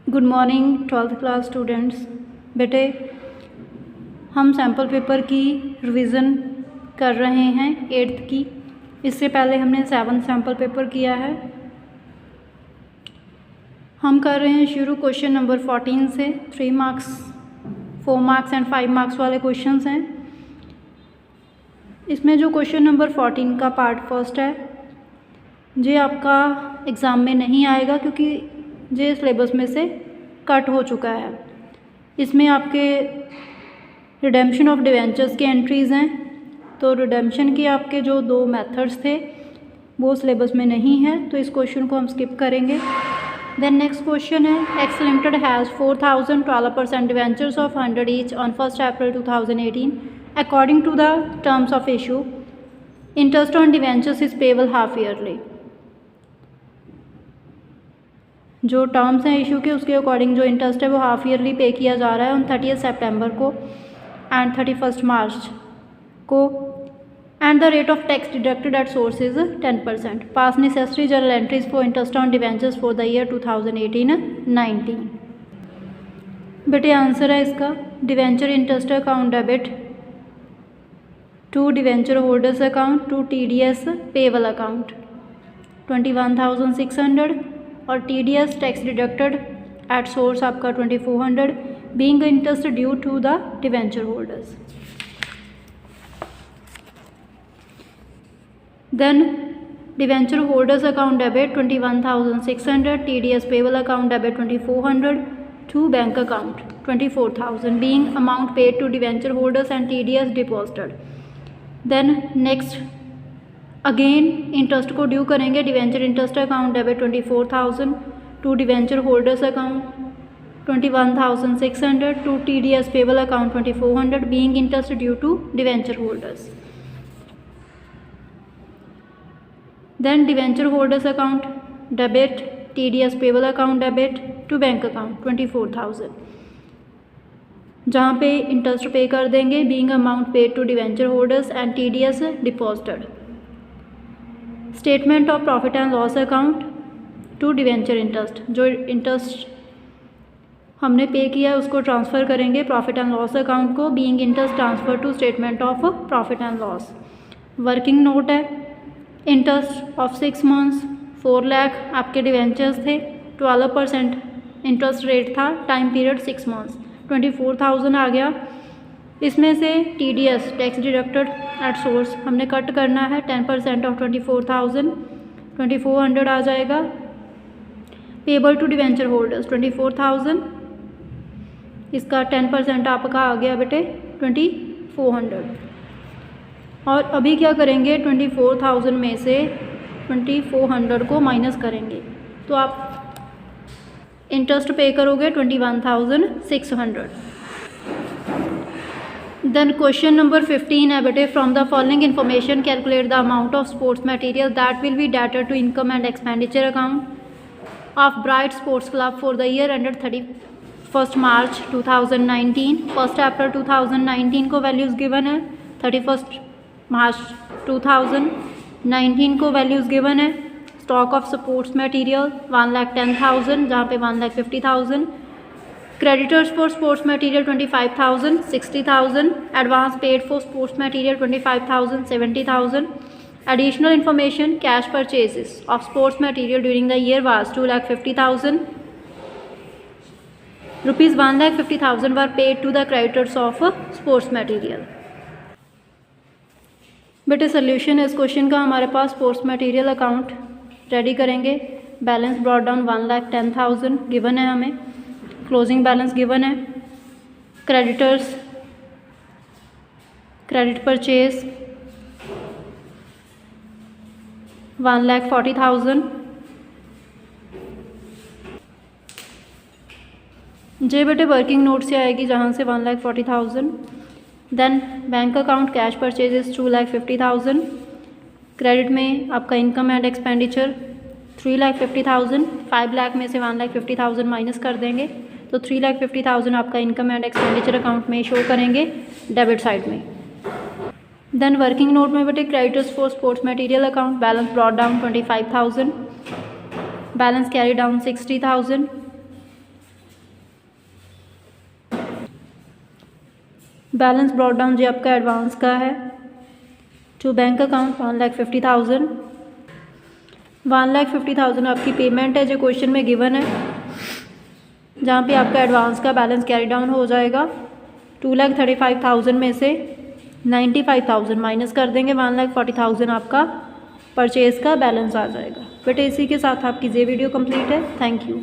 Good morning 12th class students. बेटे हम sample paper की रिवीज़न कर रहे हैं 8th की। इससे पहले हमने 7th सैम्पल पेपर किया है। हम कर रहे हैं शुरू क्वेश्चन नंबर 14 से। 3 मार्क्स 4 मार्क्स एंड 5 मार्क्स वाले क्वेश्चंस हैं। इसमें जो क्वेश्चन नंबर 14 का पार्ट फर्स्ट है ये आपका एग्ज़ाम में नहीं आएगा क्योंकि ये सिलेबस में से कट हो चुका है। इसमें आपके रिडेम्पशन ऑफ डिवेंचर्स की एंट्रीज़ हैं, तो रिडेम्पशन के आपके जो 2 मेथड्स थे वो सिलेबस में नहीं है, तो इस क्वेश्चन को हम स्किप करेंगे। देन नेक्स्ट क्वेश्चन है, X limited has 4,000 12% debentures of 100 each on 1 April 2018 according to the terms of issue. Interest on debentures is payable half yearly. जो टर्म्स हैं इशू के उसके अकॉर्डिंग जो इंटरेस्ट है वो हाफ ईयरली पे किया जा रहा है ऑन 30 सितंबर को एंड 31 मार्च को, and the rate of tax deducted at source is 10%। Pass necessary journal entries for interest on debentures for the year 2018-19। बेटे आंसर है इसका debenture interest account debit to debenture holders account to TDS payable account 21,600 और TDS tax deducted at source आपका 2,400 being interest due to the debenture holders. Then debenture holders account debit 21,600, TDS payable account debit 2,400 to bank account 24,000 being amount paid to debenture holders and TDS deposited. Then next again interest को due करेंगे। Debenture interest account debit 24,000 to debenture holders account 21,600 to TDS payable account 2,400 being interest due to debenture holders. Then debenture holders account debit TDS payable account debit to bank account 24,000 जहाँ पे interest pay कर देंगे being amount paid to debenture holders and TDS deposited. Statement of profit and loss account to debenture interest, जो interest हमने pay किया है उसको transfer करेंगे प्रॉफिट एंड लॉस अकाउंट को being interest transfer to statement of profit and loss. Working note है, interest of 6 months 4 lakh आपके debentures थे, 12% इंटरेस्ट रेट था, टाइम पीरियड 6 मंथ्स, 24,000 आ गया। इसमें से TDS tax deducted at source हमने कट करना है 10% ऑफ 24,000, 2,400 आ जाएगा। पेबल टू डिवेंचर होल्डर्स 24,000, इसका 10% आपका आ गया बेटे 2,400। और अभी क्या करेंगे 24,000 में से 2,400 को माइनस करेंगे तो आप इंटरेस्ट पे करोगे 21,600। देन क्वेश्चन नंबर 15 है बेटे, from the following information calculate the amount of sports material that will be डेटेड to income and expenditure account of Bright Sports Club for the year ended 31 March 2019। 1 April 2019 को values given है, 31 मार्च 2019 को values given है। Stock of sports material 1,10,000 जहाँ पे 1,50,000। Creditors for sports material 25,000 60,000। Advance paid for sports material 25,000 70,000। Additional information cash purchases of sports material during the year was 2,50,000 rupees 1,50,000 were paid to the creditors of sports material. बेटे solution इस क्वेश्चन का हमारे पास sports material account ready करेंगे। Balance brought down 1,10,000 given है हमें, closing balance given है। Creditors credit purchase 1,40,000। जे बेटे वर्किंग नोट से आएगी जहाँ से 1,40,000। Then bank account cash purchases 2,50,000। Credit में आपका इनकम एंड एक्सपेंडिचर 3,50,000, 5 लाख में से 1,50,000 माइनस कर देंगे तो 3,50,000 आपका इनकम एंड एक्सपेंडिचर अकाउंट में शो करेंगे डेबिट साइड में। देन वर्किंग नोट में बेटे creditors for sports material account balance brought down 25,000, balance carry down 60,000, balance brought down जी आपका एडवांस का है टू बैंक अकाउंट 1,50,000। 1,50,000 आपकी पेमेंट है जो क्वेश्चन में गिवन है, जहाँ पे आपका एडवांस का बैलेंस कैरी डाउन हो जाएगा। 2,35,000 में से 95,000 माइनस कर देंगे, 1,40,000 आपका परचेज़ का बैलेंस आ जाएगा। बट इसी के साथ आपकी ये वीडियो कंप्लीट है। Thank you.